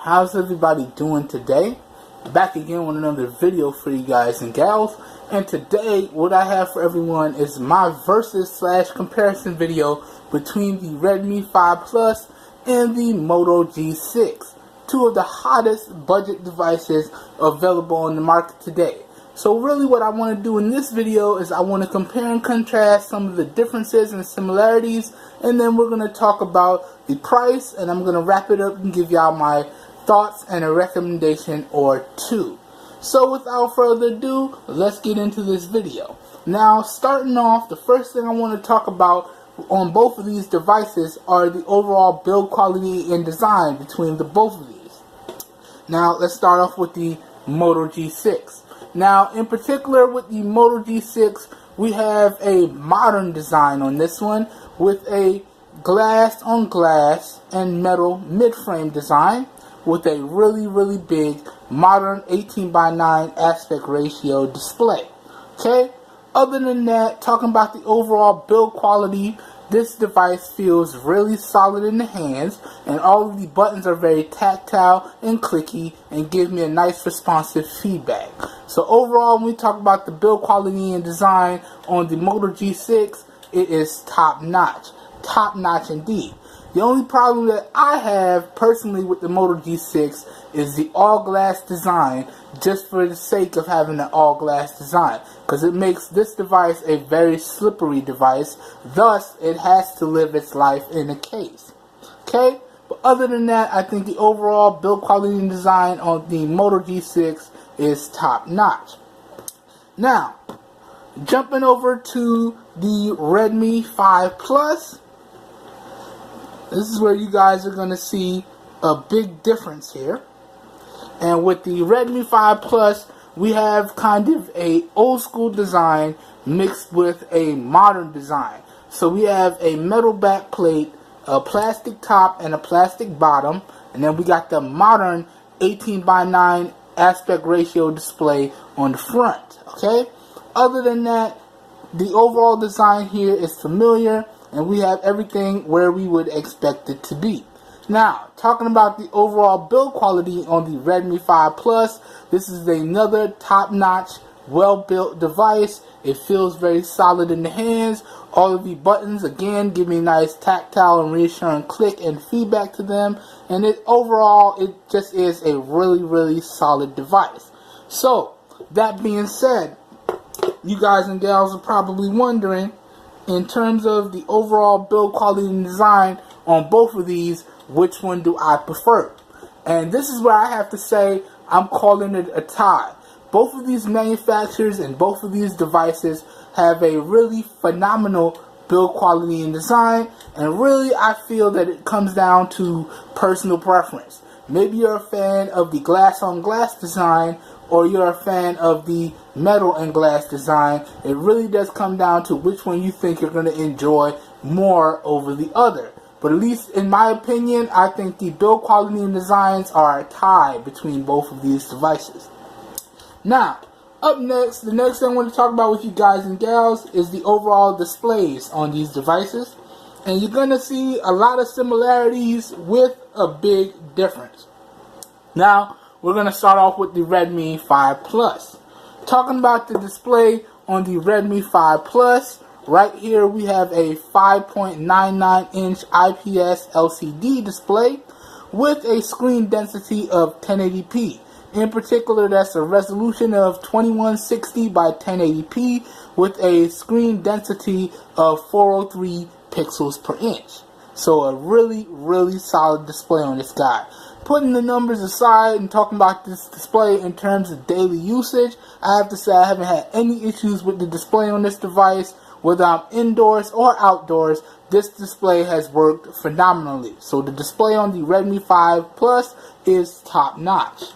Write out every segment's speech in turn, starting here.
how's everybody doing today? Back again with another video for you guys and gals. And today, what I have for everyone is my versus/comparison video between the Redmi 5 Plus and the Moto G6. Two of the hottest budget devices available on the market today. So really what I want to do in this video is I want to compare and contrast some of the differences and similarities, and then we're going to talk about the price, and I'm going to wrap it up and give y'all my thoughts and a recommendation or two. So without further ado, let's get into this video. Now, starting off, the first thing I want to talk about on both of these devices are the overall build quality and design between the both of these. Now, let's start off with the Moto G6. Now, in particular with the Moto G6, we have a modern design on this one with a glass on glass and metal mid-frame design with a really big modern 18:9 aspect ratio display. Okay, other than that, talking about the overall build quality, this device feels really solid in the hands, and all of the buttons are very tactile and clicky and give me a nice responsive feedback. So overall, when we talk about the build quality and design on the Moto G6, it is top notch indeed. The only problem that I have personally with the Moto G6 is the all-glass design, just for the sake of having an all-glass design, because it makes this device a very slippery device, thus it has to live its life in a case. Okay, but other than that, I think the overall build quality and design on the Moto G6 is top-notch. Now, jumping over to the Redmi 5 Plus, this is where you guys are going to see a big difference here. And with the Redmi 5 Plus, we have kind of a old school design mixed with a modern design. So we have a metal back plate, a plastic top, and a plastic bottom. And then we got the modern 18:9 aspect ratio display on the front. Okay? Other than that, the overall design here is familiar, and we have everything where we would expect it to be. Now, talking about the overall build quality on the Redmi 5 Plus, this is another top-notch, well-built device. It feels very solid in the hands. All of the buttons, again, give me nice tactile and reassuring click and feedback to them. And overall, it just is a really solid device. So, that being said, you guys and gals are probably wondering, in terms of the overall build quality and design on both of these, which one do I prefer? And this is where I have to say I'm calling it a tie. Both of these manufacturers and both of these devices have a really phenomenal build quality and design, and really I feel that it comes down to personal preference. Maybe you're a fan of the glass on glass design, or you're a fan of the metal and glass design. It really does come down to which one you think you're going to enjoy more over the other. But at least in my opinion, I think the build quality and designs are a tie between both of these devices. Now, up next, the next thing I want to talk about with you guys and gals is the overall displays on these devices. And you're going to see a lot of similarities with a big difference. Now, we're going to start off with the Redmi 5 Plus. Talking about the display on the Redmi 5 Plus, right here we have a 5.99-inch IPS LCD display with a screen density of 1080p. In particular, that's a resolution of 2160 by 1080p with a screen density of 403 pixels per inch. So a really solid display on this guy. Putting the numbers aside and talking about this display in terms of daily usage, I have to say I haven't had any issues with the display on this device. Whether I'm indoors or outdoors, this display has worked phenomenally. So the display on the Redmi 5 Plus is top notch.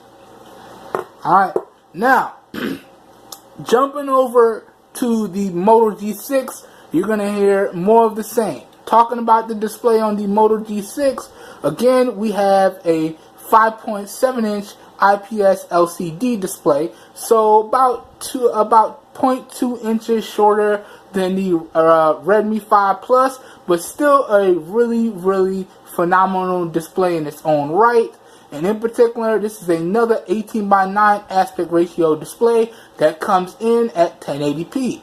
Alright, now, jumping over to the Moto G6, you're going to hear more of the same. Talking about the display on the Moto G6, again, we have a 5.7-inch IPS LCD display, so about 0.2 inches shorter than the Redmi 5 Plus, but still a really phenomenal display in its own right. And in particular, this is another 18:9 aspect ratio display that comes in at 1080p.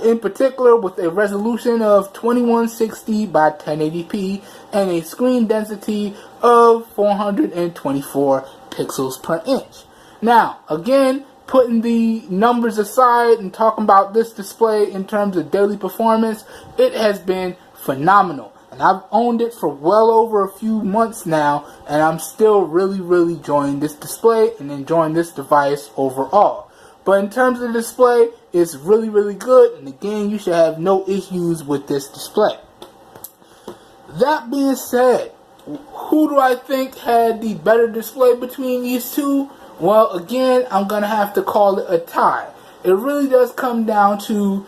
In particular, with a resolution of 2160 by 1080p and a screen density of 424 pixels per inch. Now, again, putting the numbers aside and talking about this display in terms of daily performance, it has been phenomenal. And I've owned it for well over a few months now, and I'm still really enjoying this display and enjoying this device overall. But in terms of the display, it's really good, and again, you should have no issues with this display. That being said, who do I think had the better display between these two? Well, again, I'm going to have to call it a tie. It really does come down to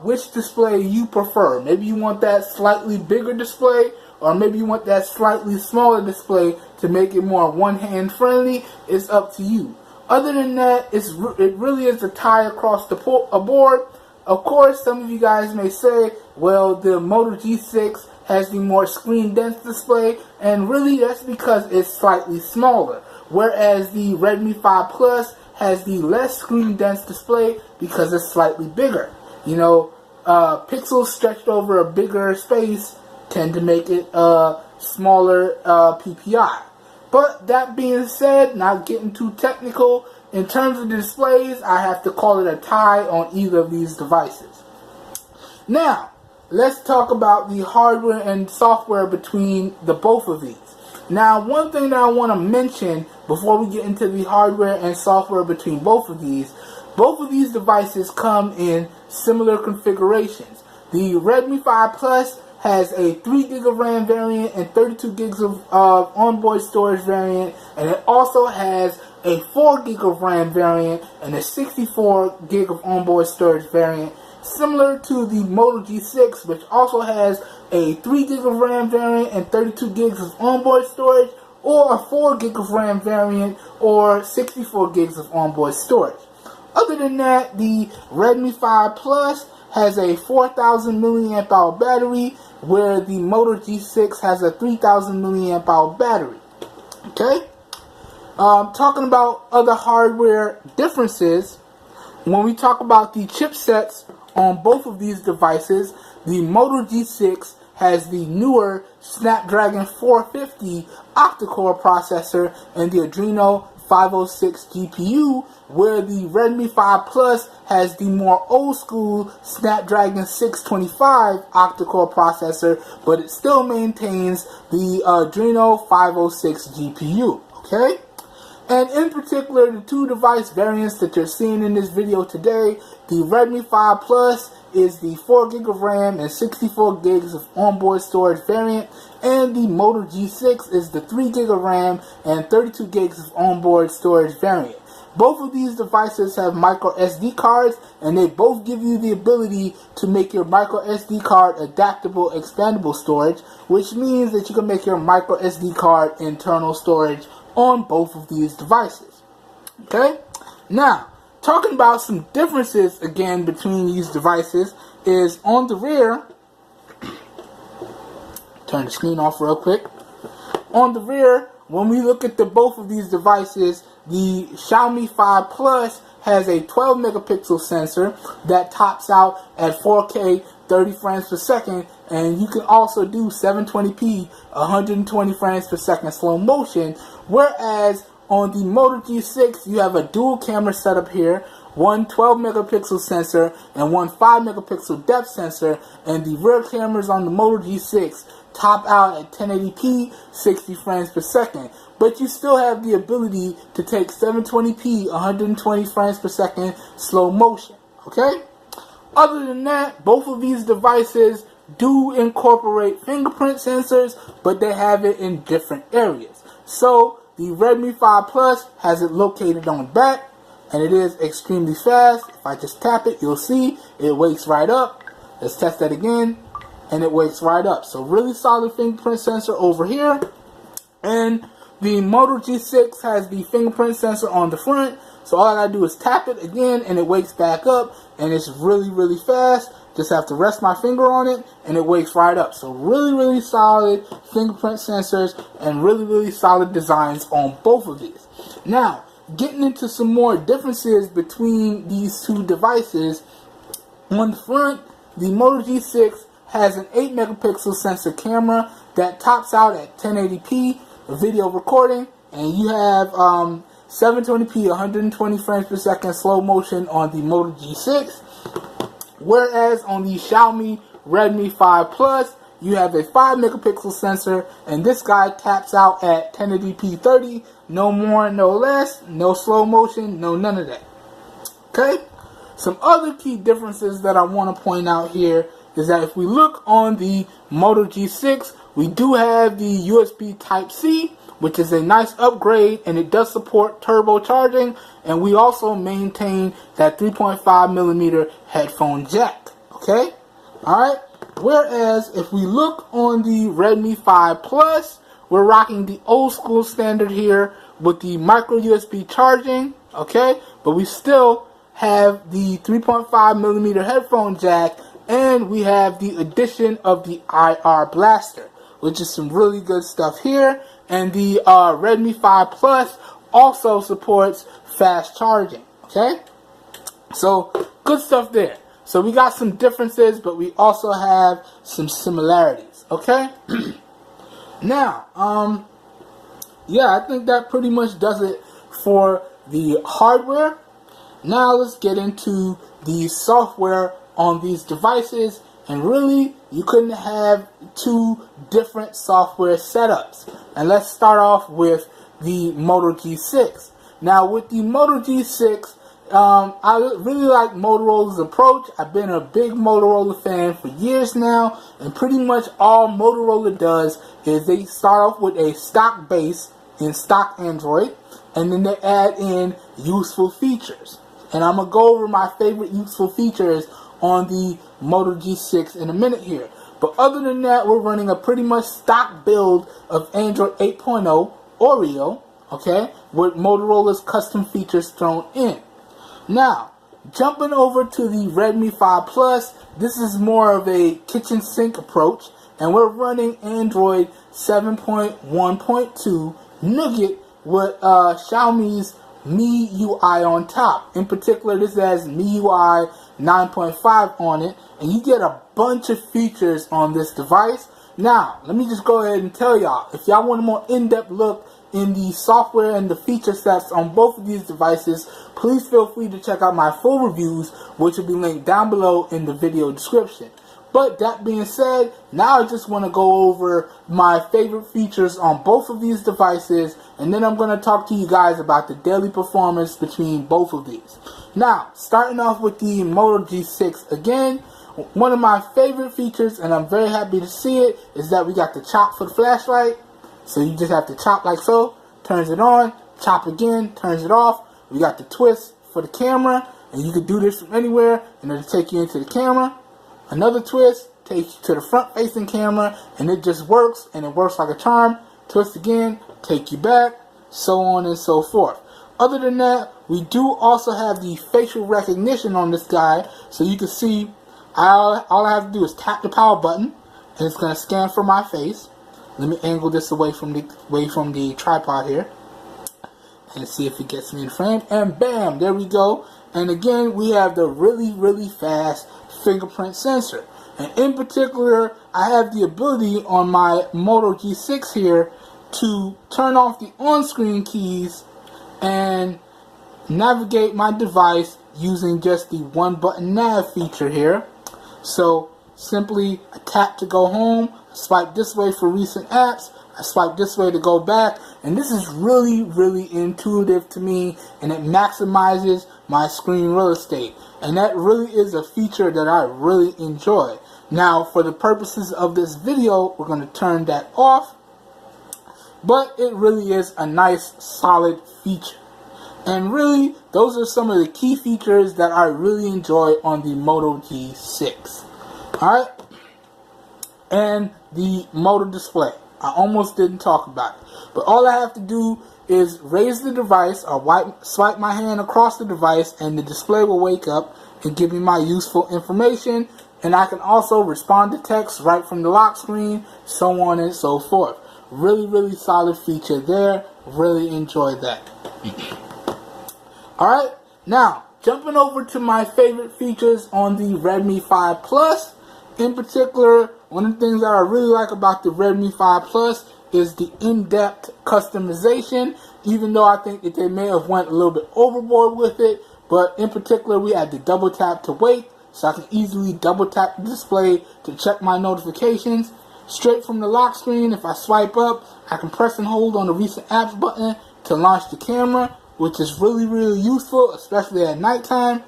which display you prefer. Maybe you want that slightly bigger display, or maybe you want that slightly smaller display to make it more one-hand friendly. It's up to you. Other than that, it really is a tie across the board. Of course, some of you guys may say, well, the Moto G6 has the more screen dense display, and really that's because it's slightly smaller. Whereas the Redmi 5 Plus has the less screen dense display because it's slightly bigger. You know, pixels stretched over a bigger space tend to make it smaller PPI. But that being said, not getting too technical, in terms of displays, I have to call it a tie on either of these devices. Now, let's talk about the hardware and software between the both of these. Now, one thing that I want to mention before we get into the hardware and software between both of these devices come in similar configurations. The Redmi 5 Plus has a 3 GB of RAM variant and 32 gigs of onboard storage variant, and it also has a 4 GB of RAM variant and a 64 GB of onboard storage variant, similar to the Moto G6, which also has a 3 GB of RAM variant and 32 gigs of onboard storage, or a 4 GB of RAM variant or 64 gigs of onboard storage. Other than that, the Redmi 5 Plus has a 4,000 milliamp hour battery, where the Moto G6 has a 3,000 milliamp hour battery. Okay? Talking about other hardware differences, when we talk about the chipsets on both of these devices, the Moto G6 has the newer Snapdragon 450 octa-core processor and the Adreno 506 GPU, where the Redmi 5 Plus has the more old school Snapdragon 625 octa-core processor, but it still maintains the Adreno 506 GPU. Okay? And in particular, the two device variants that you're seeing in this video today, the Redmi 5 Plus is the 4 GB of RAM and 64 gigs of onboard storage variant, and the Moto G6 is the 3 GB of RAM and 32 gigs of onboard storage variant. Both of these devices have micro SD cards, and they both give you the ability to make your micro SD card adaptable, expandable storage, which means that you can make your micro SD card internal storage on both of these devices. Okay? Now, talking about some differences again between these devices is on the rear. Turn the screen off real quick. On the rear, when we look at both of these devices, the Xiaomi 5 Plus has a 12 megapixel sensor that tops out at 4K 30 frames per second, and you can also do 720p 120 frames per second slow motion, whereas on the Moto G6 you have a dual camera setup here, one 12 megapixel sensor and one 5 megapixel depth sensor, and the rear cameras on the Moto G6 top out at 1080p 60 frames per second, but you still have the ability to take 720p 120 frames per second slow motion. Okay? Other than that, both of these devices do incorporate fingerprint sensors, but they have it in different areas. So the Redmi 5 Plus has it located on the back, and it is extremely fast. If I just tap it, you'll see it wakes right up. Let's test that again, and it wakes right up. So really solid fingerprint sensor over here. And the Moto G6 has the fingerprint sensor on the front, so all I gotta do is tap it again and it wakes back up, and it's really fast. Just have to rest my finger on it and it wakes right up. So really solid fingerprint sensors and really solid designs on both of these. Now, getting into some more differences between these two devices. On the front, the Moto G6 has an 8 megapixel sensor camera that tops out at 1080p video recording, and you have 720p 120 frames per second slow motion on the Moto G6, whereas on the Xiaomi Redmi 5 Plus you have a 5 megapixel sensor, and this guy taps out at 1080p 30, no more, no less, no slow motion, no none of that. Okay? Some other key differences that I want to point out here is that if we look on the Moto G6, we do have the USB Type-C, which is a nice upgrade, and it does support turbo charging, and we also maintain that 3.5mm headphone jack. Okay? Alright? Whereas, if we look on the Redmi 5 Plus, we're rocking the old school standard here with the micro USB charging, okay? But we still have the 3.5mm headphone jack, and we have the addition of the IR blaster, which is some really good stuff here. And the Redmi 5 Plus also supports fast charging, okay? So, good stuff there. So we got some differences, but we also have some similarities, okay? Now, yeah, I think that pretty much does it for the hardware. Now let's get into the software on these devices, and really, you couldn't have two different software setups. And let's start off with the Moto G6. Now, with the Moto G6, I really like Motorola's approach. I've been a big Motorola fan for years now, and pretty much all Motorola does is they start off with a stock base in stock Android, and then they add in useful features. And I'm going to go over my favorite useful features on the Moto G6 in a minute here. But other than that, we're running a pretty much stock build of Android 8.0 Oreo, okay, with Motorola's custom features thrown in. Now, jumping over to the Redmi 5 Plus, this is more of a kitchen sink approach, and we're running Android 7.1.2 Nougat with Xiaomi's MIUI on top. In particular, this has MIUI 9.5 on it, and you get a bunch of features on this device. Now, let me just go ahead and tell y'all, if y'all want a more in-depth look in the software and the feature sets on both of these devices, please feel free to check out my full reviews, which will be linked down below in the video description. But that being said, now I just want to go over my favorite features on both of these devices, and then I'm going to talk to you guys about the daily performance between both of these. Now, starting off with the Moto G6 again, one of my favorite features, and I'm very happy to see it, is that we got the chop for the flashlight. So you just have to chop like so, turns it on, chop again, turns it off. We got the twist for the camera, and you can do this from anywhere, and it'll take you into the camera. Another twist takes you to the front-facing camera, and it just works, and it works like a charm. Twist again, take you back, so on and so forth. Other than that, we do also have the facial recognition on this guy, so you can see all I have to do is tap the power button, and it's going to scan for my face. Let me angle this away from the tripod here, and see if it gets me in frame. And bam, there we go. And again, we have the really fast fingerprint sensor. And in particular, I have the ability on my Moto G6 here to turn off the on-screen keys and navigate my device using just the one-button nav feature here. So simply I tap to go home, swipe this way for recent apps, I swipe this way to go back, and this is really intuitive to me, and it maximizes my screen real estate. And that really is a feature that I really enjoy. Now, for the purposes of this video, we're going to turn that off, but it really is a nice solid feature. And really, those are some of the key features that I really enjoy on the Moto G6. Alright, and the Moto display. I almost didn't talk about it, but all I have to do is raise the device or swipe my hand across the device, and the display will wake up and give me my useful information, And I can also respond to text right from the lock screen, so on and so forth. Really, really solid feature there. Really enjoyed that. Alright, now jumping over to my favorite features on the Redmi 5 Plus. In particular, one of the things that I really like about the Redmi 5 Plus is the in-depth customization, even though I think that they may have went a little bit overboard with it. But in particular, we had the double tap to wake, so I can easily double tap the display to check my notifications. Straight from the lock screen, if I swipe up, I can press and hold on the recent apps button to launch the camera, which is really, really useful, especially at nighttime.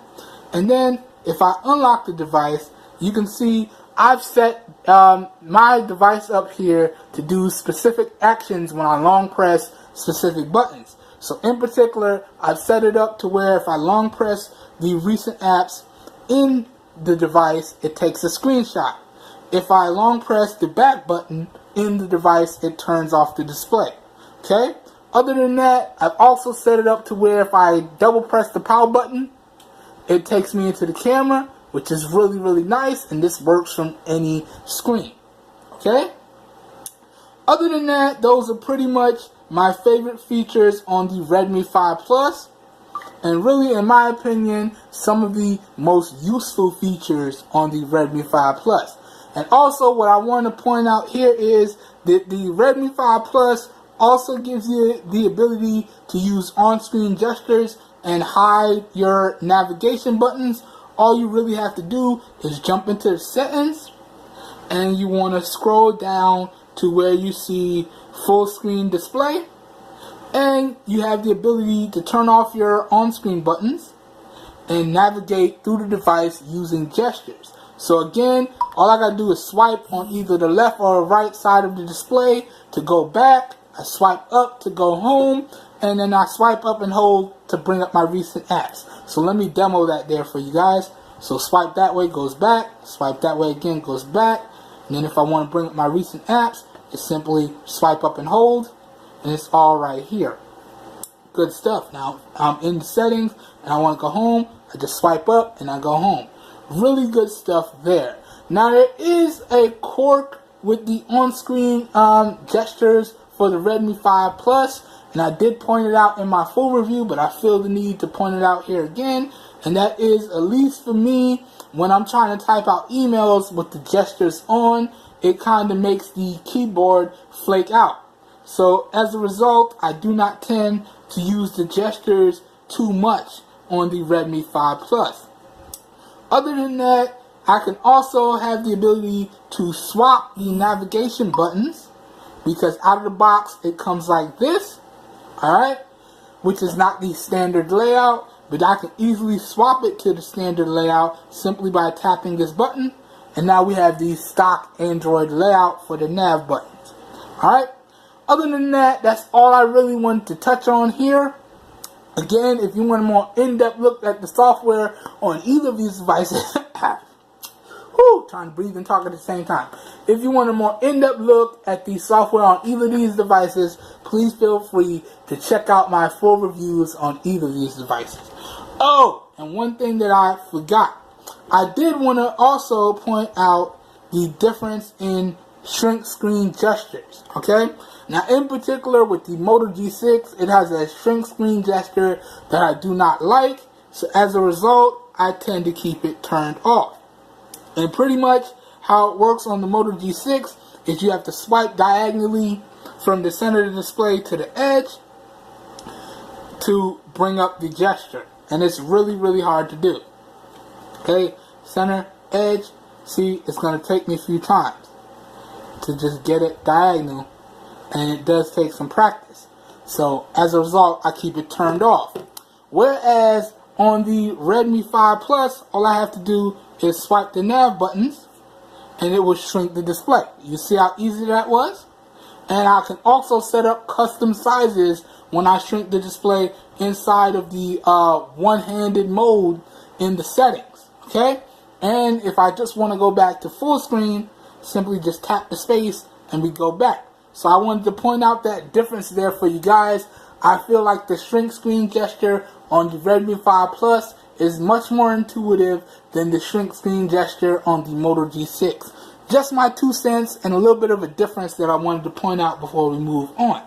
And then, if I unlock the device, you can see I've set my device up here to do specific actions when I long press specific buttons. So in particular, I've set it up to where if I long press the recent apps in the device, it takes a screenshot. If I long press the back button in the device, it turns off the display. Okay? Other than that, I've also set it up to where if I double press the power button, it takes me into the camera, which is really, really nice, and this works from any screen. Okay? Other than that, those are pretty much my favorite features on the Redmi 5 Plus, and really, in my opinion, some of the most useful features on the Redmi 5 Plus. And also, what I want to point out here is that the Redmi 5 Plus also gives you the ability to use on-screen gestures and hide your navigation buttons. All you really have to do is jump into the settings, and you want to scroll down to where you see full screen display, and you have the ability to turn off your on-screen buttons and navigate through the device using gestures. So again, all I gotta do is swipe on either the left or right side of the display to go back. I swipe up to go home, and then I swipe up and hold to bring up my recent apps. So let me demo that there for you guys. So swipe that way, goes back. Swipe that way again, goes back. And then if I want to bring up my recent apps, it's simply swipe up and hold, and it's all right here. Good stuff. Now I'm in the settings and I want to go home. I just swipe up and I go home. Really good stuff there. Now there is a quirk with the on-screen gestures for the Redmi 5 Plus, and I did point it out in my full review, but I feel the need to point it out here again, and that is, at least for me, when I'm trying to type out emails with the gestures on, it kind of makes the keyboard flake out. So as a result, I do not tend to use the gestures too much on the Redmi 5 Plus. Other than that, I can also have the ability to swap the navigation buttons, because out of the box it comes like this, alright, which is not the standard layout, but I can easily swap it to the standard layout simply by tapping this button, and now we have the stock Android layout for the nav buttons. Alright, other than that, that's all I really wanted to touch on here. Again, if you want a more in-depth look at the software on either of these devices, trying to breathe and talk at the same time. If you want a more in-depth look at the software on either of these devices, please feel free to check out my full reviews on either of these devices. Oh, and one thing that I forgot. I did want to also point out the difference in shrink screen gestures, okay? Now, in particular, with the Moto G6, it has a shrink screen gesture that I do not like, so as a result, I tend to keep it turned off. And pretty much how it works on the Moto G6 is you have to swipe diagonally from the center of the display to the edge to bring up the gesture. And it's really, really hard to do. Okay, center, edge, see, it's going to take me a few times to just get it diagonal, and it does take some practice. So as a result, I keep it turned off. Whereas on the Redmi 5 Plus, all I have to do is swipe the nav buttons and it will shrink the display. You see how easy that was? And I can also set up custom sizes when I shrink the display inside of the one-handed mode in the settings. Okay? And if I just want to go back to full screen, simply just tap the space and we go back. So I wanted to point out that difference there for you guys. I feel like the shrink screen gesture on the Redmi 5 Plus is much more intuitive than the shrink screen gesture on the Moto G6. Just my 2 cents and a little bit of a difference that I wanted to point out before we move on.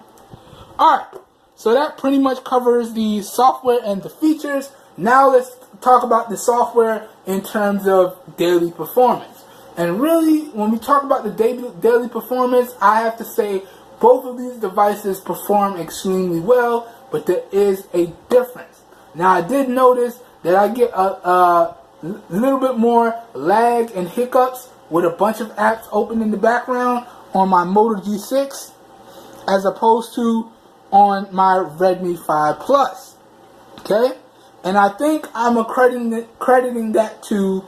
Alright, so that pretty much covers the software and the features. Now let's talk about the software in terms of daily performance. And really, when we talk about the daily performance, I have to say both of these devices perform extremely well, but there is a difference. Now, I did notice that I get a little bit more lag and hiccups with a bunch of apps open in the background on my Moto G6 as opposed to on my Redmi 5 Plus. Okay? And I think I'm crediting that to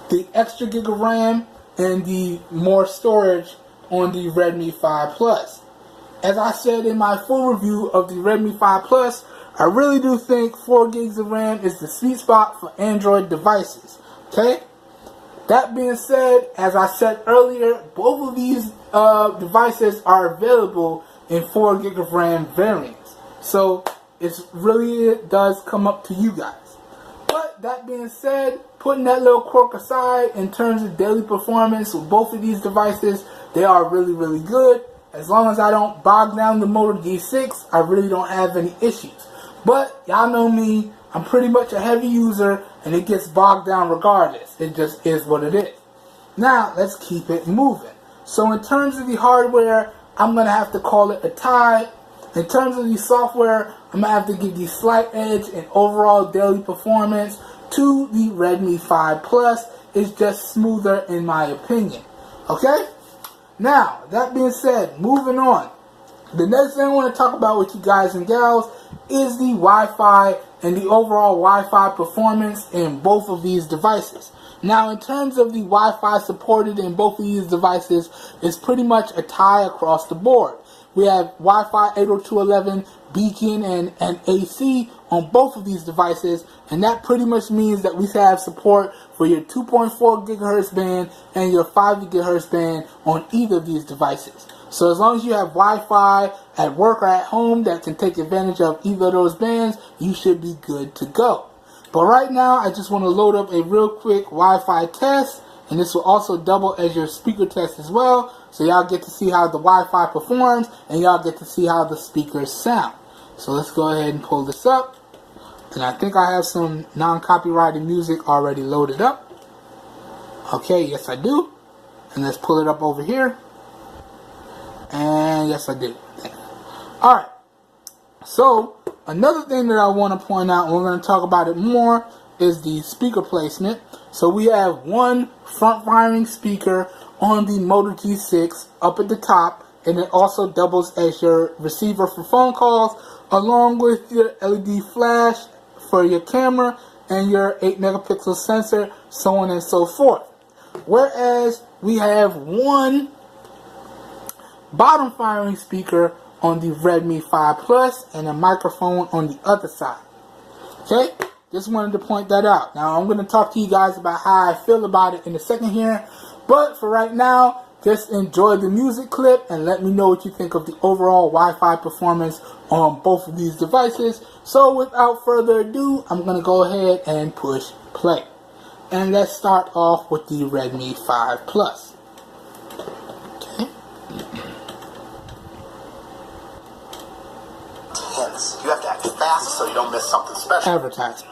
the extra gig of RAM and the more storage on the Redmi 5 Plus. As I said in my full review of the Redmi 5 Plus, I really do think 4 gigs of RAM is the sweet spot for Android devices. Okay? That being said, as I said earlier, both of these devices are available in 4 gig of RAM variants. So it does come up to you guys. But that being said, putting that little quirk aside, in terms of daily performance with both of these devices, they are really good. As long as I don't bog down the Moto G6, I really don't have any issues. But y'all know me, I'm pretty much a heavy user and it gets bogged down regardless. It just is what it is. Now, let's keep it moving. So in terms of the hardware, I'm going to have to call it a tie. In terms of the software, I'm going to have to give the slight edge in overall daily performance to the Redmi 5 Plus. It's just smoother in my opinion. Okay? Now, that being said, moving on. The next thing I want to talk about with you guys and gals is the Wi-Fi and the overall Wi-Fi performance in both of these devices. Now, in terms of the Wi-Fi supported in both of these devices, it's pretty much a tie across the board. We have Wi-Fi 802.11 beacon and AC on both of these devices, and that pretty much means that we have support for your 2.4 gigahertz band and your 5 gigahertz band on either of these devices. So as long as you have Wi-Fi at work or at home that can take advantage of either of those bands, you should be good to go. But right now, I just want to load up a real quick Wi-Fi test, and this will also double as your speaker test as well, so y'all get to see how the Wi-Fi performs, and y'all get to see how the speakers sound. So let's go ahead and pull this up, and I think I have some non-copyrighted music already loaded up. Okay, yes I do, and let's pull it up over here, and yes I do. Alright, so another thing that I want to point out, and we're going to talk about it more, is the speaker placement. So we have one front-firing speaker on the Moto G6 up at the top, and it also doubles as your receiver for phone calls, along with your LED flash for your camera and your 8 megapixel sensor, so on and so forth. Whereas we have one bottom-firing speaker on the Redmi 5 Plus and a microphone on the other side. Okay? Just wanted to point that out. Now, I'm going to talk to you guys about how I feel about it in a second here. But for right now, just enjoy the music clip and let me know what you think of the overall Wi-Fi performance on both of these devices. So without further ado, I'm going to go ahead and push play. And let's start off with the Redmi 5 Plus. Okay. Hence, you have to act fast so you don't miss something special. Advertisement.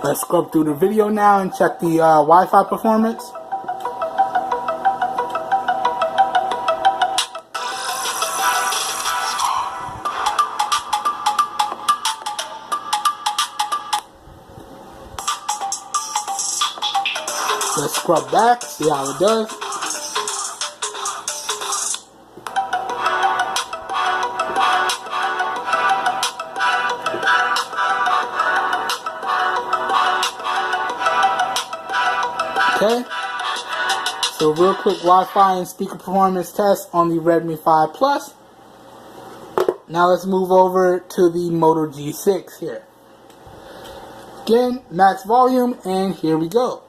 Let's scrub through the video now and check the Wi-Fi performance. Let's scrub back, see how it does. Okay, so real quick Wi-Fi and speaker performance test on the Redmi 5 Plus. Now let's move over to the Moto G6 here. Again, max volume, and here we go.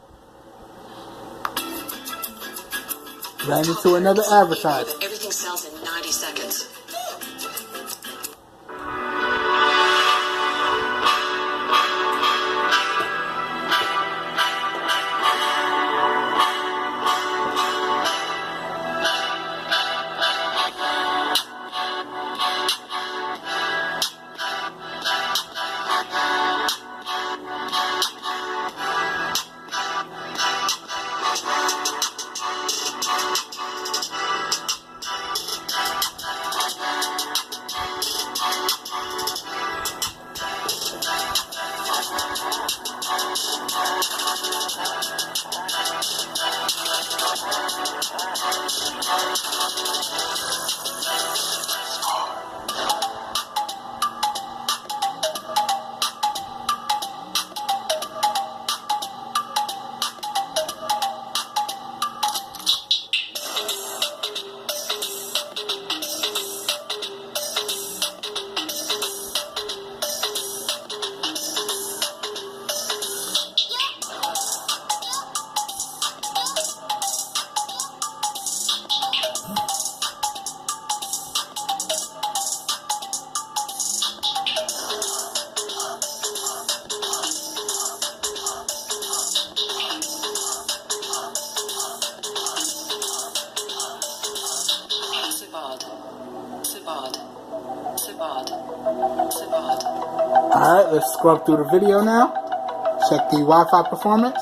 Ran into another advertisement. Everything sells in 90 seconds. Alright, let's scrub through the video now. Check the Wi-Fi performance.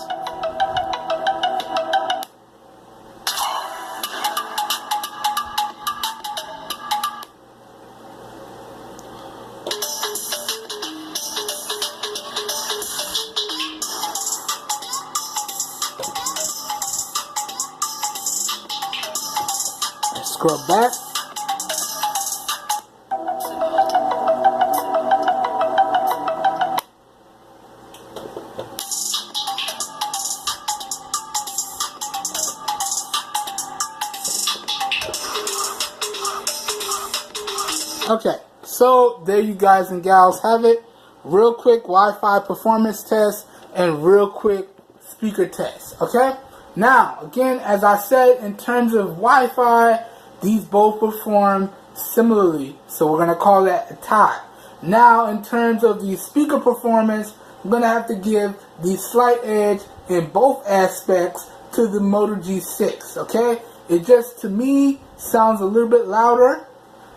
Let's scrub back. Okay, so there you guys and gals have it. Real quick Wi-Fi performance test and real quick speaker test. Okay, now again, as I said, in terms of Wi-Fi, these both perform similarly, so we're gonna call that a tie. Now, in terms of the speaker performance, I'm gonna have to give the slight edge in both aspects to the Moto G6. Okay, it just to me sounds a little bit louder.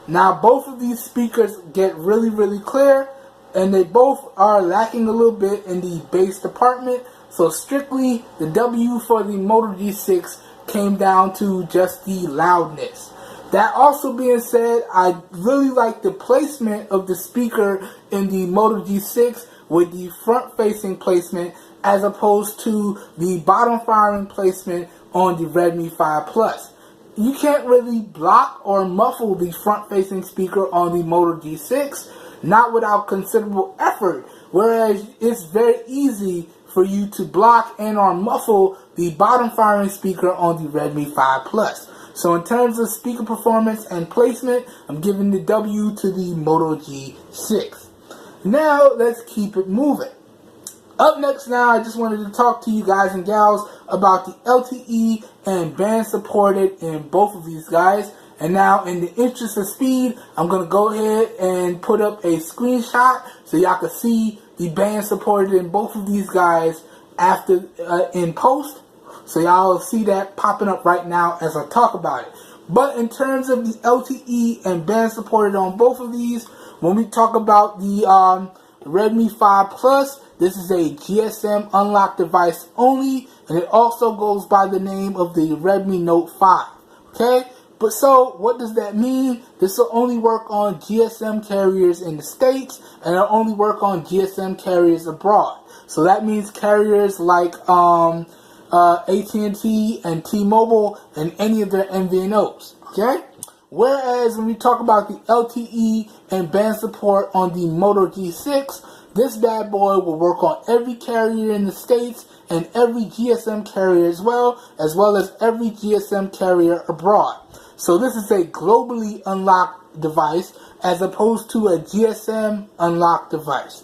Now both of these speakers get really clear, and they both are lacking a little bit in the bass department, so strictly the W for the Moto G6 came down to just the loudness. That also being said, I really like the placement of the speaker in the Moto G6 with the front facing placement as opposed to the bottom firing placement on the Redmi 5 Plus. You can't really block or muffle the front-facing speaker on the Moto G6, not without considerable effort, whereas it's very easy for you to block and or muffle the bottom-firing speaker on the Redmi 5 Plus. So in terms of speaker performance and placement, I'm giving the W to the Moto G6. Now, let's keep it moving. Up next now, I just wanted to talk to you guys and gals about the LTE and band supported in both of these guys. And now, in the interest of speed, I'm going to go ahead and put up a screenshot so y'all can see the band supported in both of these guys after in post. So y'all see that popping up right now as I talk about it. But in terms of the LTE and band supported on both of these, when we talk about the Redmi 5 Plus. This is a GSM unlocked device only, and it also goes by the name of the Redmi Note 5. Okay? But so, what does that mean? This will only work on GSM carriers in the States, and it'll only work on GSM carriers abroad. So that means carriers like AT&T and T-Mobile and any of their MVNOs. Okay? Whereas when we talk about the LTE and band support on the Moto G6, this bad boy will work on every carrier in the States and every GSM carrier as well as every GSM carrier abroad. So this is a globally unlocked device as opposed to a GSM unlocked device.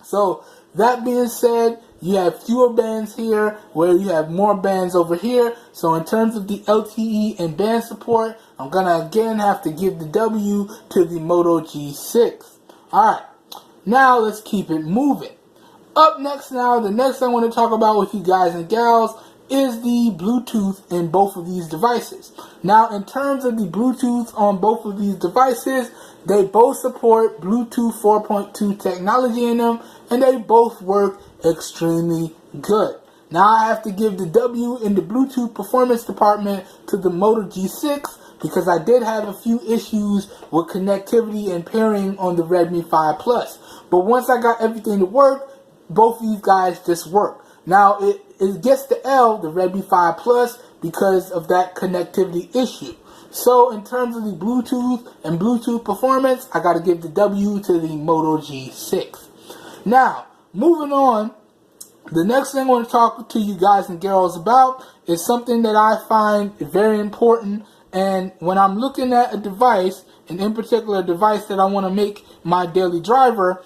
So that being said, you have fewer bands here where you have more bands over here. So in terms of the LTE and band support, I'm going to again have to give the W to the Moto G6. Alright, now let's keep it moving. Up next now, the next thing I want to talk about with you guys and gals is the Bluetooth in both of these devices. Now, in terms of the Bluetooth on both of these devices, they both support Bluetooth 4.2 technology in them, and they both work extremely good. Now, I have to give the W in the Bluetooth performance department to the Moto G6 because I did have a few issues with connectivity and pairing on the Redmi 5 Plus. But once I got everything to work, both these guys just work. Now, it gets the L, the Redmi 5 Plus, because of that connectivity issue. So, in terms of the Bluetooth and Bluetooth performance, I got to give the W to the Moto G6. Now, moving on, the next thing I want to talk to you guys and girls about is something that I find very important. And when I'm looking at a device, and in particular a device that I want to make my daily driver,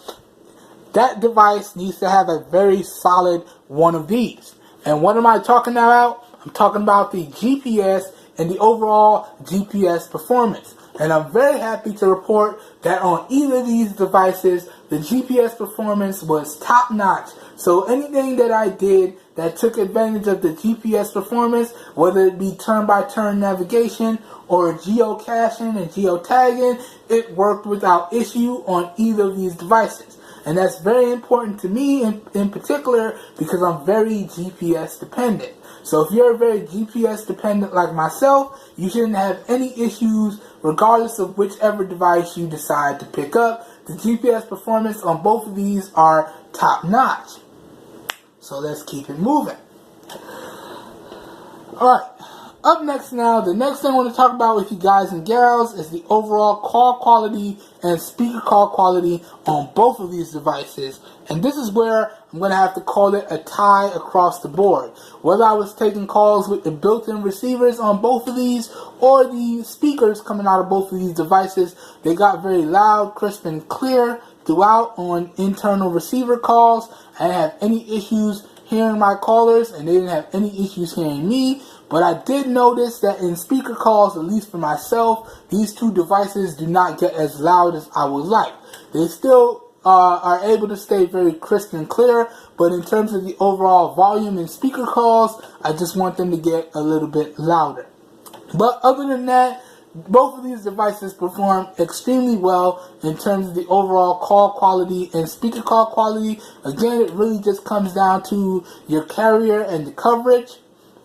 that device needs to have a very solid one of these. And what am I talking about? I'm talking about the GPS and the overall GPS performance. And I'm very happy to report that on either of these devices, the GPS performance was top notch. So anything that I did that took advantage of the GPS performance, whether it be turn-by-turn navigation or geocaching and geotagging, it worked without issue on either of these devices. And that's very important to me in particular because I'm very GPS dependent. So if you're very GPS dependent like myself, you shouldn't have any issues regardless of whichever device you decide to pick up. The GPS performance on both of these are top notch. So let's keep it moving. Alright, up next now, the next thing I want to talk about with you guys and gals is the overall call quality and speaker call quality on both of these devices. And this is where I'm going to have to call it a tie across the board. Whether I was taking calls with the built-in receivers on both of these or the speakers coming out of both of these devices, they got very loud, crisp, and clear throughout on internal receiver calls. I didn't have any issues hearing my callers, and they didn't have any issues hearing me. But I did notice that in speaker calls, at least for myself, these two devices do not get as loud as I would like. They still are able to stay very crisp and clear, but in terms of the overall volume in speaker calls, I just want them to get a little bit louder. But other than that, both of these devices perform extremely well in terms of the overall call quality and speaker call quality. Again, it really just comes down to your carrier and the coverage,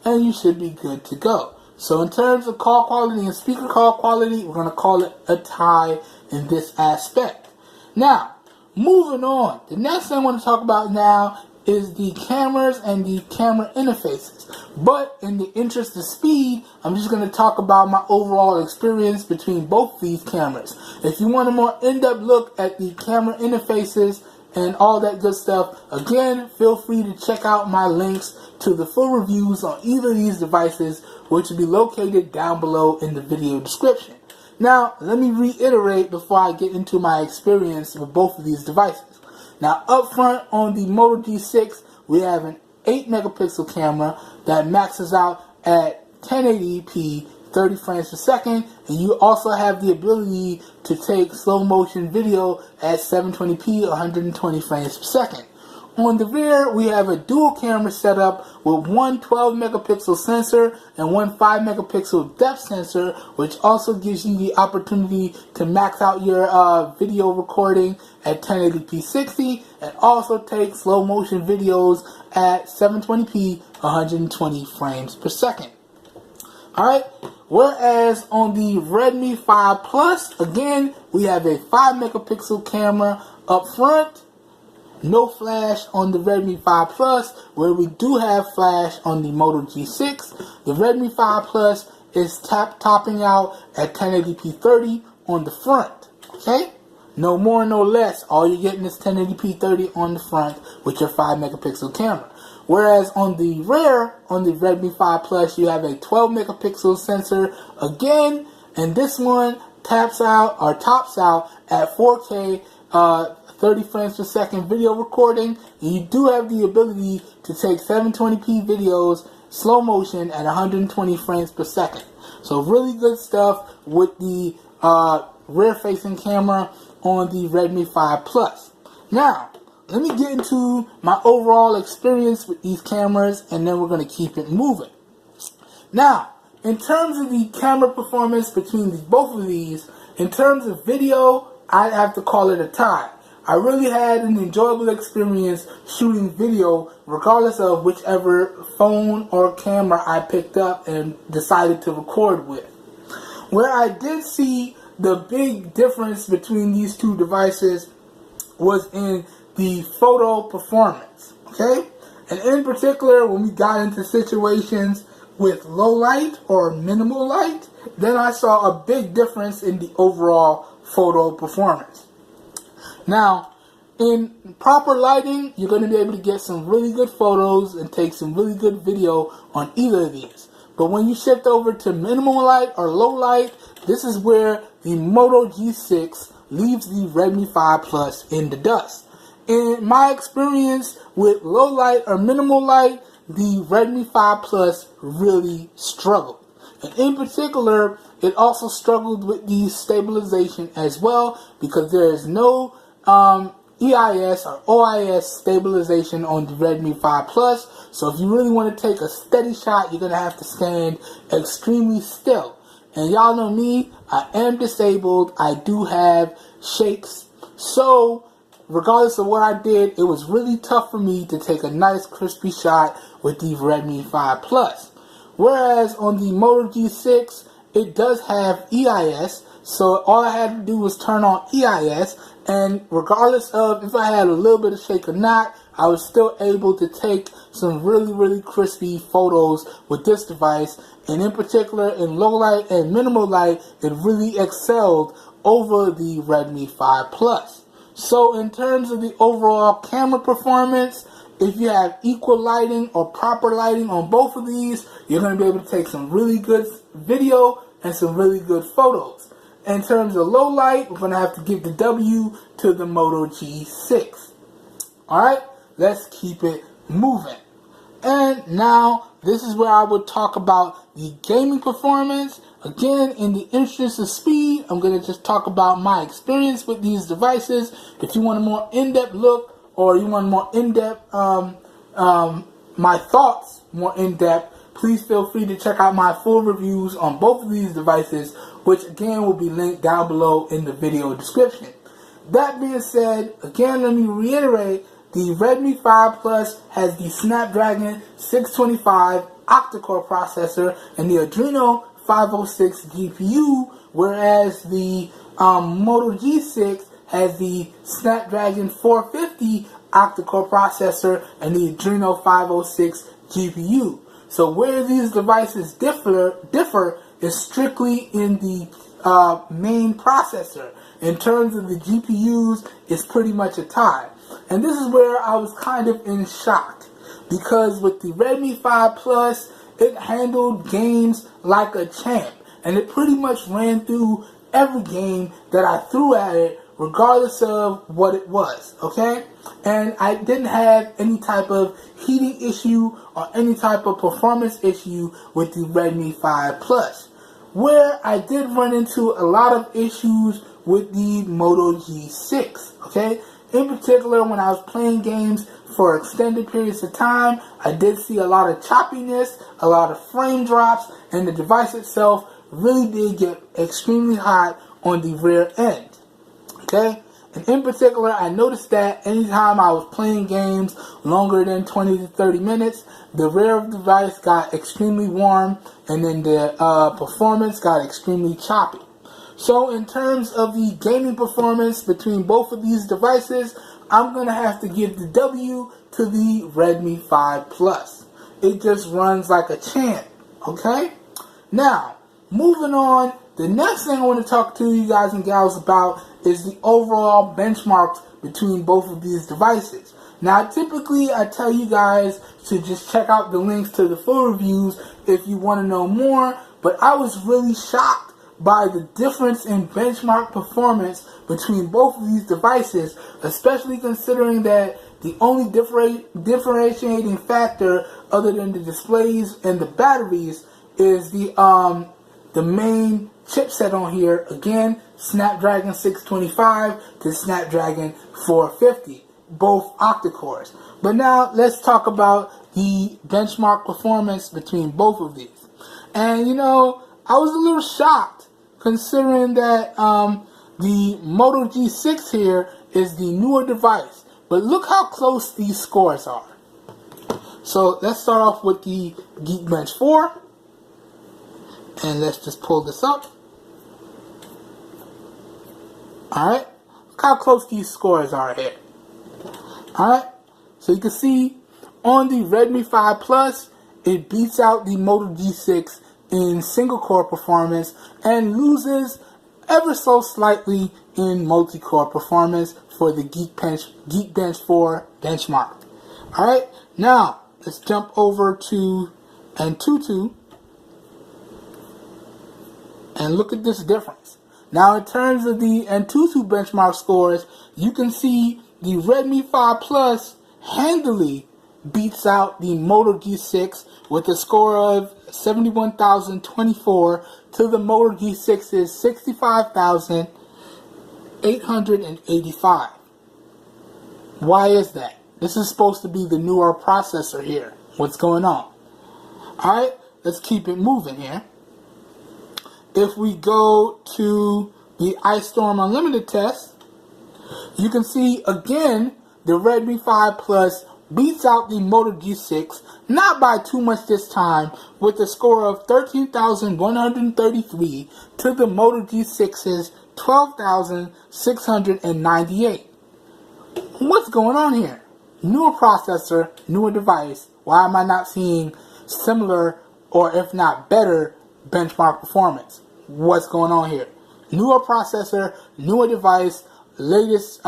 and you should be good to go. So in terms of call quality and speaker call quality, we're going to call it a tie in this aspect. Now, moving on, the next thing I want to talk about now is the cameras and the camera interfaces. But in the interest of speed, I'm just going to talk about my overall experience between both these cameras. If you want a more in-depth look at the camera interfaces and all that good stuff, again, feel free to check out my links to the full reviews on either of these devices, which will be located down below in the video description. Now, let me reiterate before I get into my experience with both of these devices. Now, up front on the Moto G6, we have an 8 megapixel camera that maxes out at 1080p 30 frames per second, and you also have the ability to take slow motion video at 720p 120 frames per second. On the rear, we have a dual camera setup with one 12 megapixel sensor and one 5 megapixel depth sensor, which also gives you the opportunity to max out your video recording at 1080p 60 and also take slow motion videos at 720p 120 frames per second. Alright, whereas on the Redmi 5 Plus, again, we have a 5 megapixel camera up front. No flash on the Redmi 5 Plus, where we do have flash on the Moto G6. The Redmi 5 Plus is topping out at 1080p 30 on the front. Okay? No more, no less. All you're getting is 1080p 30 on the front with your 5 megapixel camera. Whereas on the rear, on the Redmi 5 Plus, you have a 12 megapixel sensor again, and this one tops out at 4K 30 frames per second video recording, and you do have the ability to take 720p videos slow motion at 120 frames per second. So really good stuff with the rear facing camera on the Redmi 5 Plus. Now, let me get into my overall experience with these cameras, and then we're going to keep it moving. Now, in terms of the camera performance between both of these, in terms of video, I'd have to call it a tie. I really had an enjoyable experience shooting video regardless of whichever phone or camera I picked up and decided to record with. Where I did see the big difference between these two devices was in the photo performance, okay? And in particular, when we got into situations with low light or minimal light, then I saw a big difference in the overall photo performance. Now, in proper lighting, you're going to be able to get some really good photos and take some really good video on either of these. But when you shift over to minimal light or low light, this is where the Moto G6 leaves the Redmi 5 Plus in the dust. In my experience with low light or minimal light, the Redmi 5 Plus really struggled. And in particular, it also struggled with the stabilization as well, because there is no EIS or OIS stabilization on the Redmi 5 Plus. So if you really want to take a steady shot, you're going to have to stand extremely still. And y'all know me, I am disabled. I do have shakes. So regardless of what I did, it was really tough for me to take a nice crispy shot with the Redmi 5 Plus. Whereas on the Moto G6, it does have EIS, so all I had to do was turn on EIS, and regardless of if I had a little bit of shake or not, I was still able to take some really crispy photos with this device. And in particular, in low light and minimal light, it really excelled over the Redmi 5 Plus. So in terms of the overall camera performance, if you have equal lighting or proper lighting on both of these, you're going to be able to take some really good video and some really good photos. In terms of low light, we're going to have to give the W to the Moto G6. Alright, let's keep it moving. And now, this is where I would talk about the gaming performance. Again, in the interest of speed, I'm going to just talk about my experience with these devices. If you want a more in-depth look, or you want more in-depth, my thoughts more in-depth, please feel free to check out my full reviews on both of these devices, which again will be linked down below in the video description. That being said, again, let me reiterate, the Redmi 5 Plus has the Snapdragon 625 octa-core processor and the Adreno 506 GPU, whereas the Moto G6 has the Snapdragon 450 octa-core processor and the Adreno 506 GPU. So where these devices differ is strictly in the main processor. In terms of the GPUs, it's pretty much a tie. And this is where I was kind of in shock, because with the Redmi 5 Plus, it handled games like a champ, and it pretty much ran through every game that I threw at it, regardless of what it was, okay? And I didn't have any type of heating issue or any type of performance issue with the Redmi 5 Plus. Where I did run into a lot of issues with the Moto G6, okay? In particular, when I was playing games for extended periods of time, I did see a lot of choppiness, a lot of frame drops, and the device itself really did get extremely hot on the rear end. Okay? And in particular, I noticed that anytime I was playing games longer than 20 to 30 minutes, the rear of the device got extremely warm, and then the performance got extremely choppy. So in terms of the gaming performance between both of these devices, I'm going to have to give the W to the Redmi 5 Plus. It just runs like a champ. Okay? Now, moving on, the next thing I want to talk to you guys and gals about is the overall benchmarks between both of these devices. Now, typically, I tell you guys to just check out the links to the full reviews if you want to know more, but I was really shocked by the difference in benchmark performance between both of these devices, especially considering that the only differentiating factor other than the displays and the batteries is the main chipset on here. Again, Snapdragon 625 to Snapdragon 450, both octa-cores. But now let's talk about the benchmark performance between both of these. And you know, I was a little shocked considering that the Moto G6 here is the newer device. But look how close these scores are. So let's start off with the Geekbench 4. And let's just pull this up. Alright. Look how close these scores are here. Alright. So you can see on the Redmi 5 Plus, it beats out the Moto G6 in single core performance and loses ever so slightly in multi-core performance for the Geekbench 4 benchmark. Alright, now let's jump over to Antutu and look at this difference. Now in terms of the Antutu benchmark scores, you can see the Redmi 5 Plus handily beats out the Moto G6 with a score of 71,024 to the Moto G6's 65,885. Why is that? This is supposed to be the newer processor here. What's going on? Alright, let's keep it moving here. If we go to the Ice Storm Unlimited test, you can see again the Redmi 5 Plus beats out the Moto G6, not by too much this time, with a score of 13,133 to the Moto G6's 12,698. What's going on here? Newer processor, newer device. Why am I not seeing similar, or if not better, benchmark performance? What's going on here? Newer processor, newer device, latest,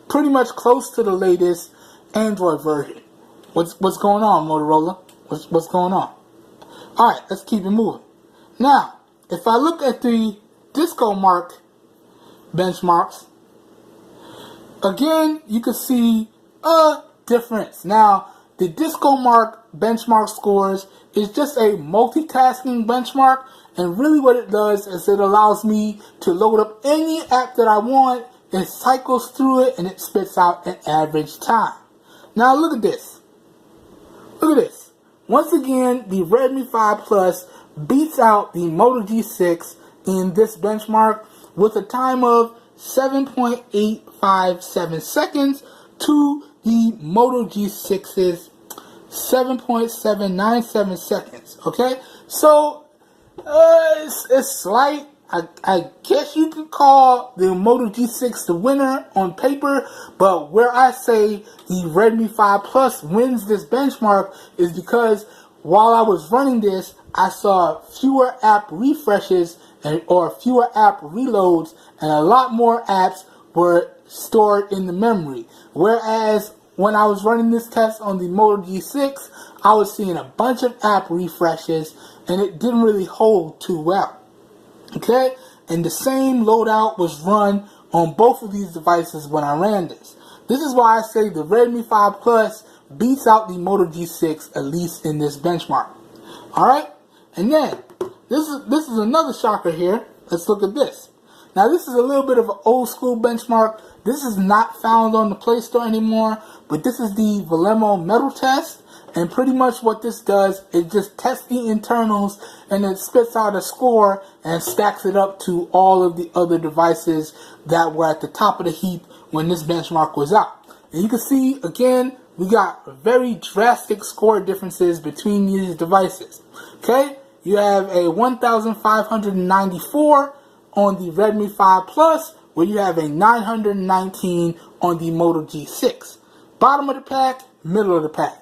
pretty much close to the latest Android version. What's going on, Motorola? What's going on? Alright, let's keep it moving. Now, if I look at the Disco Mark benchmarks, again, you can see a difference. Now, the Disco Mark benchmark scores is just a multitasking benchmark, and really what it does is it allows me to load up any app that I want, it cycles through it, and it spits out an average time. Now look at this. Look at this. Once again, the Redmi 5 Plus beats out the Moto G6 in this benchmark with a time of 7.857 seconds to the Moto G6's 7.797 seconds. Okay? So, it's slight. I guess you could call the Moto G6 the winner on paper, but where I say the Redmi 5 Plus wins this benchmark is because while I was running this, I saw fewer app refreshes or fewer app reloads, and a lot more apps were stored in the memory. Whereas when I was running this test on the Moto G6, I was seeing a bunch of app refreshes, and it didn't really hold too well. Okay, and the same loadout was run on both of these devices when I ran this. This is why I say the Redmi 5 Plus beats out the Moto G6, at least in this benchmark. Alright, and then, this is another shocker here. Let's look at this. Now this is a little bit of an old school benchmark. This is not found on the Play Store anymore, but this is the Velemo metal test. And pretty much what this does is just test the internals, and it spits out a score and stacks it up to all of the other devices that were at the top of the heap when this benchmark was out. And you can see, again, we got very drastic score differences between these devices. Okay, you have a 1,594 on the Redmi 5 Plus, where you have a 919 on the Moto G6. Bottom of the pack, middle of the pack.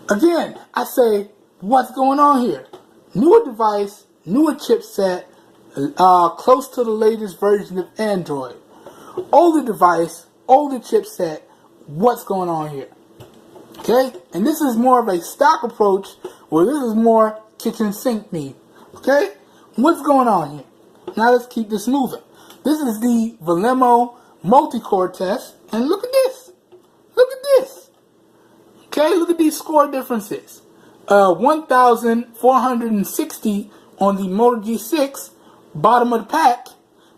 Again, I say, what's going on here? Newer device, newer chipset, close to the latest version of Android. Older device, older chipset, what's going on here? Okay? And this is more of a stock approach, where this is more kitchen sink me. Okay? What's going on here? Now let's keep this moving. This is the Velemo multi-core test, and look at this. Look at this. Okay, look at these score differences. 1,460 on the Moto G6, bottom of the pack,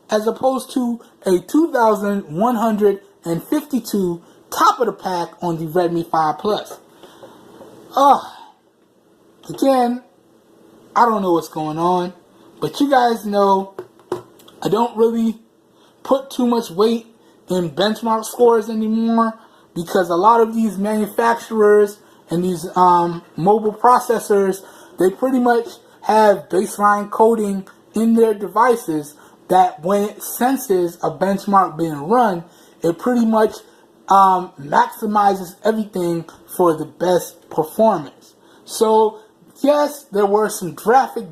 as opposed to a 2,152 top of the pack on the Redmi 5 Plus. Again, I don't know what's going on, but you guys know I don't really put too much weight in benchmark scores anymore, because a lot of these manufacturers and these mobile processors, they pretty much have baseline coding in their devices that when it senses a benchmark being run, it pretty much maximizes everything for the best performance. So yes, there were some drastic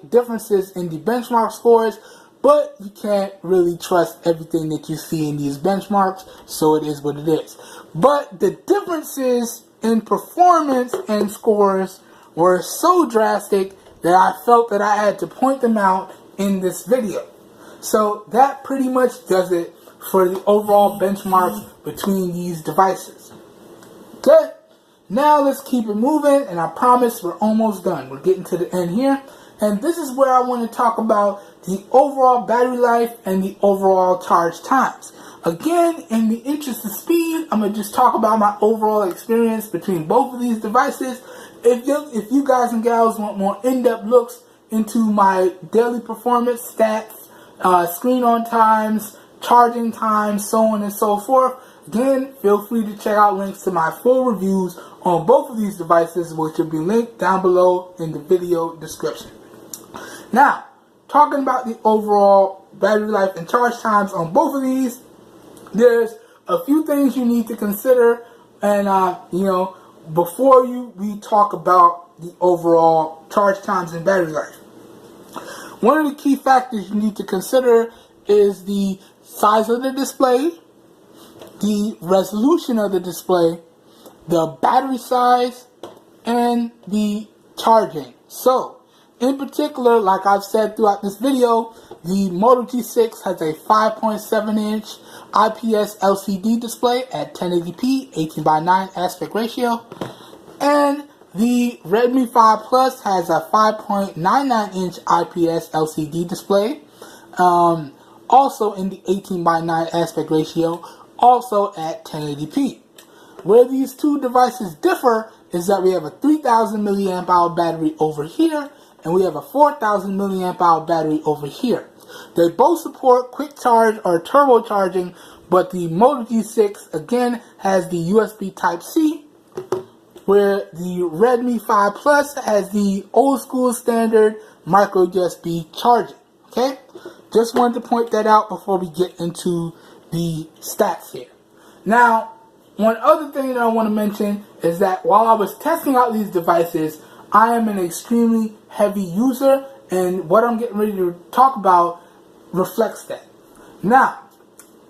differences in the benchmark scores, but you can't really trust everything that you see in these benchmarks, so it is what it is. But the differences in performance and scores were so drastic that I felt that I had to point them out in this video. So that pretty much does it for the overall benchmarks between these devices. Okay, now let's keep it moving, and I promise we're almost done. We're getting to the end here. And this is where I want to talk about the overall battery life and the overall charge times. Again, in the interest of speed, I'm going to just talk about my overall experience between both of these devices. If you guys and gals want more in-depth looks into my daily performance stats, screen on times, charging times, so on and so forth, again, feel free to check out links to my full reviews on both of these devices, which will be linked down below in the video description. Now, talking about the overall battery life and charge times on both of these, there's a few things you need to consider, and before we talk about the overall charge times and battery life. One of the key factors you need to consider is the size of the display, the resolution of the display, the battery size, and the charging. So, in particular, like I've said throughout this video, the Moto G6 has a 5.7-inch IPS LCD display at 1080p, 18:9 aspect ratio, and the Redmi 5 Plus has a 5.99-inch IPS LCD display, also in the 18:9 aspect ratio, also at 1080p. Where these two devices differ is that we have a 3,000 milliamp hour battery over here, and we have a 4,000 milliamp hour battery over here. They both support quick charge or turbocharging, but the Moto G6 again has the USB Type-C, where the Redmi 5 Plus has the old school standard micro USB charging. Okay, just wanted to point that out before we get into the stats here. Now, one other thing that I want to mention is that while I was testing out these devices, I am an extremely heavy user, and what I'm getting ready to talk about reflects that. Now,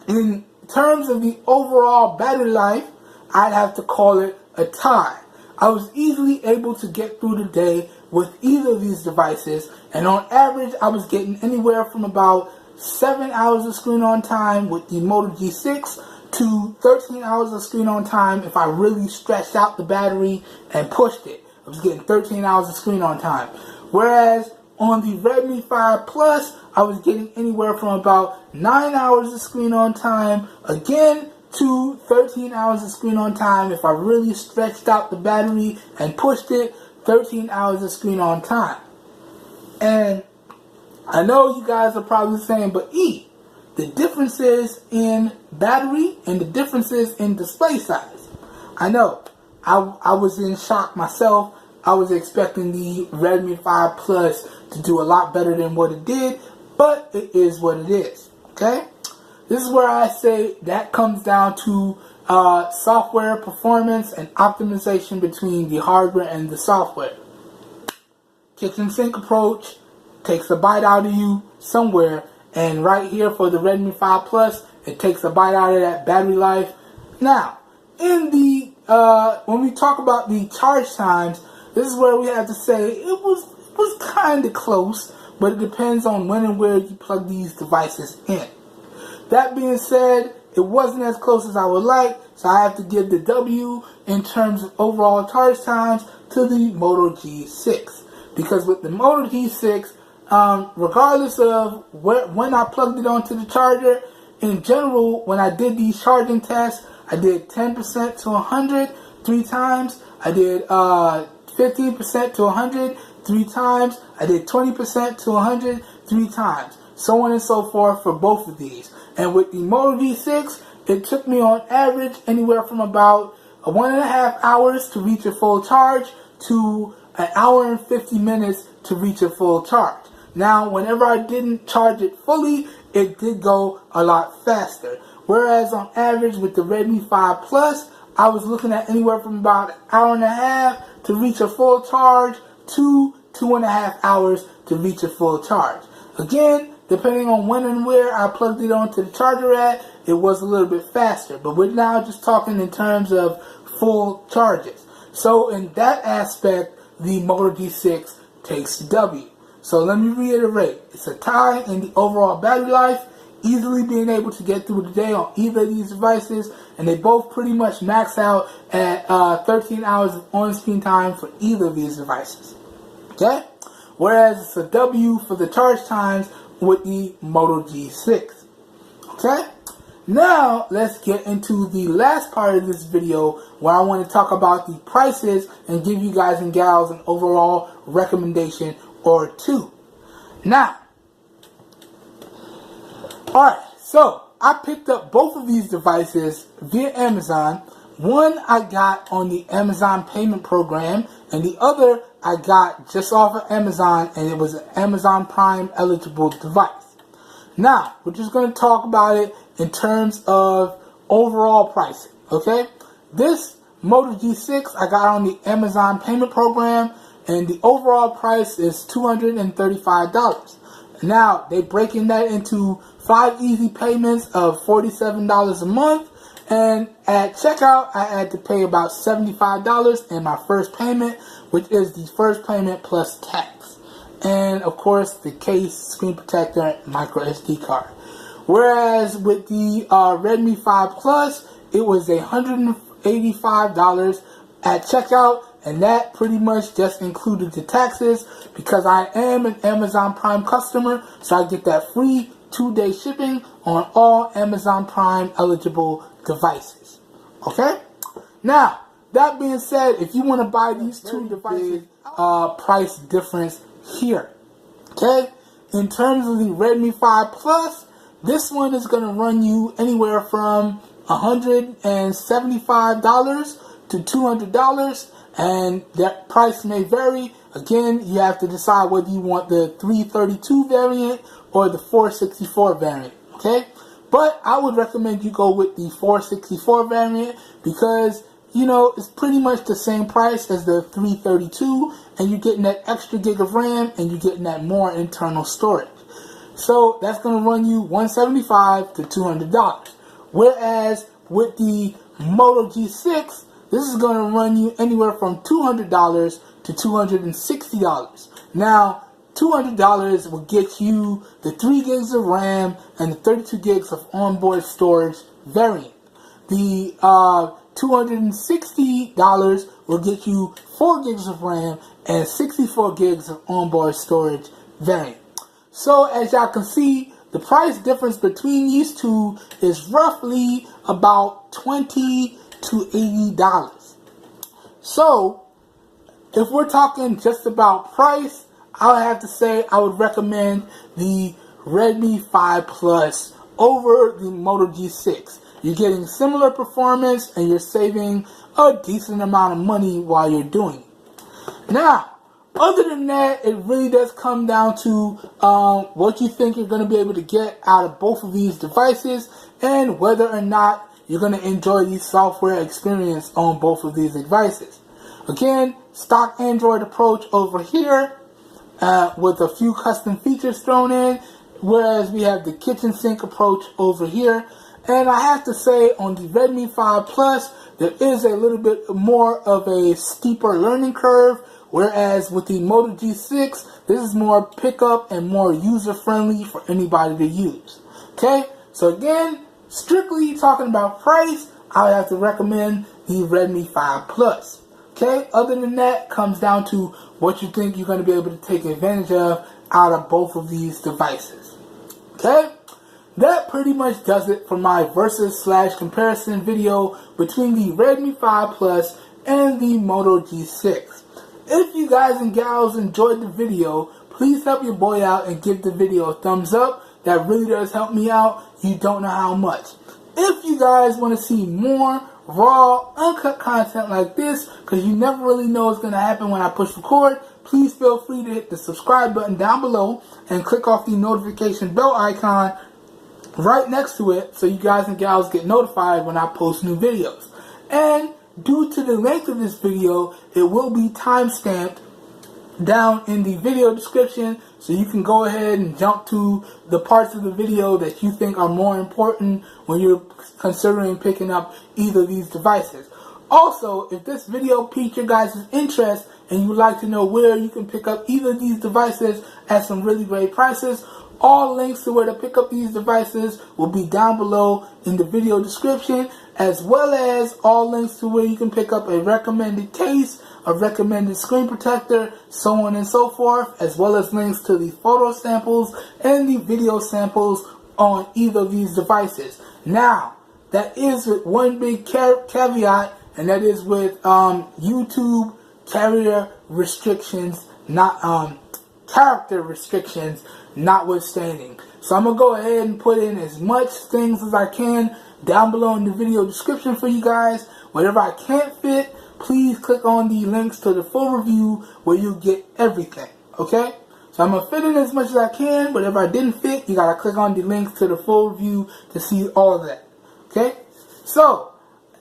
in terms of the overall battery life, I'd have to call it a tie. I was easily able to get through the day with either of these devices, and on average, I was getting anywhere from about 7 hours of screen on time with the Moto G6 to 13 hours of screen on time if I really stretched out the battery and pushed it. I was getting 13 hours of screen on time. Whereas on the Redmi 5 Plus, I was getting anywhere from about 9 hours of screen on time, again, to 13 hours of screen on time. If I really stretched out the battery and pushed it, 13 hours of screen on time. And I know you guys are probably saying, but the differences in battery and the differences in display size. I know. I was in shock myself. I was expecting the Redmi 5 Plus to do a lot better than what it did, but it is what it is. Okay? This is where I say that comes down to software performance and optimization between the hardware and the software. Kitchen sink approach takes a bite out of you somewhere, and right here for the Redmi 5 Plus, it takes a bite out of that battery life. Now, in the when we talk about the charge times, this is where we have to say it was kind of close, but it depends on when and where you plug these devices in. That being said, it wasn't as close as I would like, so I have to give the W in terms of overall charge times to the Moto G6. Because with the Moto G6, regardless of when I plugged it onto the charger, in general, when I did these charging tests, I did 10% to 100 3 times. I did 15% to 100 3 times. I did 20% to 100 3 times. So on and so forth for both of these. And with the Moto G6, it took me on average anywhere from about 1.5 hours to reach a full charge to an hour and 50 minutes to reach a full charge. Now, whenever I didn't charge it fully, it did go a lot faster. Whereas on average with the Redmi 5 Plus, I was looking at anywhere from about an hour and a half to reach a full charge to 2.5 hours to reach a full charge. Again, depending on when and where I plugged it onto the charger at, it was a little bit faster. But we're now just talking in terms of full charges. So in that aspect, the Moto G6 takes the W. So let me reiterate, it's a tie in the overall battery life, easily being able to get through the day on either of these devices, and they both pretty much max out at 13 hours of on-screen time for either of these devices. Okay? Whereas it's a W for the charge times with the Moto G6. Okay? Now, let's get into the last part of this video where I want to talk about the prices and give you guys and gals an overall recommendation or two. Now, alright, so I picked up both of these devices via Amazon. One I got on the Amazon payment program, and the other I got just off of Amazon, and it was an Amazon Prime eligible device. Now, we're just going to talk about it in terms of overall pricing, okay? This Moto G6 I got on the Amazon payment program, and the overall price is $235. Now, they're breaking that into 5 easy payments of $47 a month, and at checkout, I had to pay about $75 in my first payment, which is the first payment plus tax. And, of course, the case, screen protector, micro SD card. Whereas with the Redmi 5 Plus, it was $185 at checkout, and that pretty much just included the taxes because I am an Amazon Prime customer, so I get that free 2-day shipping on all Amazon Prime eligible devices. Okay? Now, that being said, if you want to buy these two devices, price difference here. Okay? In terms of the Redmi 5 Plus, this one is going to run you anywhere from $175 to $200, and that price may vary. Again, you have to decide whether you want the 332 variant or the 464 variant, okay? But I would recommend you go with the 464 variant because, you know, it's pretty much the same price as the 332, and you're getting that extra gig of RAM, and you're getting that more internal storage. So that's going to run you $175 to $200. Whereas with the Moto G6, this is going to run you anywhere from $200 to $260. Now, $200 will get you the 3 gigs of RAM and the 32 gigs of onboard storage variant. The $260 will get you 4 gigs of RAM and 64 gigs of onboard storage variant. So as y'all can see, the price difference between these two is roughly about $20 to $80. So if we're talking just about price, I would have to say I would recommend the Redmi 5 Plus over the Moto G6. You're getting similar performance and you're saving a decent amount of money while you're doing it. Now, other than that, it really does come down to what you think you're going to be able to get out of both of these devices and whether or not you're going to enjoy the software experience on both of these devices. Again, stock Android approach over here with a few custom features thrown in, whereas we have the kitchen sink approach over here. And I have to say, on the Redmi 5 Plus, there is a little bit more of a steeper learning curve, whereas with the Moto G6, this is more pickup and more user-friendly for anybody to use. Okay, so again, strictly talking about price, I would have to recommend the Redmi 5 Plus. Okay, other than that, comes down to what you think you're going to be able to take advantage of out of both of these devices. Okay, that pretty much does it for my versus/comparison video between the Redmi 5 Plus and the Moto G6. If you guys and gals enjoyed the video, please help your boy out and give the video a thumbs up. That really does help me out. You don't know how much. If you guys want to see more raw, uncut content like this, because you never really know what's going to happen when I push record, please feel free to hit the subscribe button down below and click off the notification bell icon right next to it so you guys and gals get notified when I post new videos. And due to the length of this video, it will be time-stamped down in the video description, so you can go ahead and jump to the parts of the video that you think are more important when you're considering picking up either of these devices. Also, if this video piqued your guys' interest and you would like to know where you can pick up either of these devices at some really great prices, all links to where to pick up these devices will be down below in the video description, as well as all links to where you can pick up a recommended case, a recommended screen protector, so on and so forth, as well as links to the photo samples and the video samples on either of these devices. Now, that is with one big caveat, and that is with YouTube carrier restrictions, not character restrictions notwithstanding. So I'm going to go ahead and put in as much things as I can down below in the video description for you guys. Whatever I can't fit, please click on the links to the full review where you get everything. Okay? So I'm going to fit in as much as I can. Whatever I didn't fit, you got to click on the links to the full review to see all of that. Okay? So,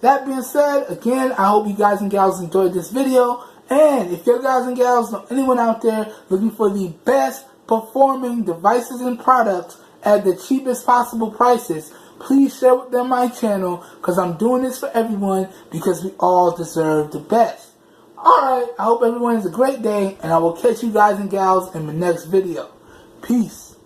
that being said, again, I hope you guys and gals enjoyed this video. And if you guys and gals know anyone out there looking for the best performing devices and products at the cheapest possible prices, please share with them my channel, because I'm doing this for everyone, because we all deserve the best. Alright, I hope everyone has a great day, and I will catch you guys and gals in the next video. Peace.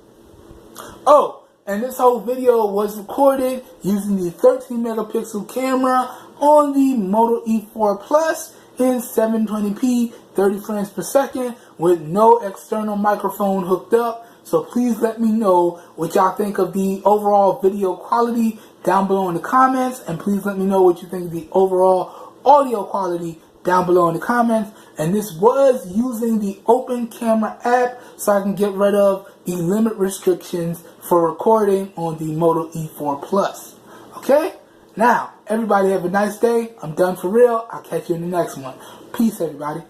Oh, and this whole video was recorded using the 13 megapixel camera on the Moto E4 Plus in 720p 30 frames per second with no external microphone hooked up. So please let me know what y'all think of the overall video quality down below in the comments, and please let me know what you think of the overall audio quality down below in the comments. And this was using the Open Camera app, so I can get rid of the limit restrictions for recording on the Moto E4 Plus. Okay? Now, everybody have a nice day. I'm done for real. I'll catch you in the next one. Peace, everybody.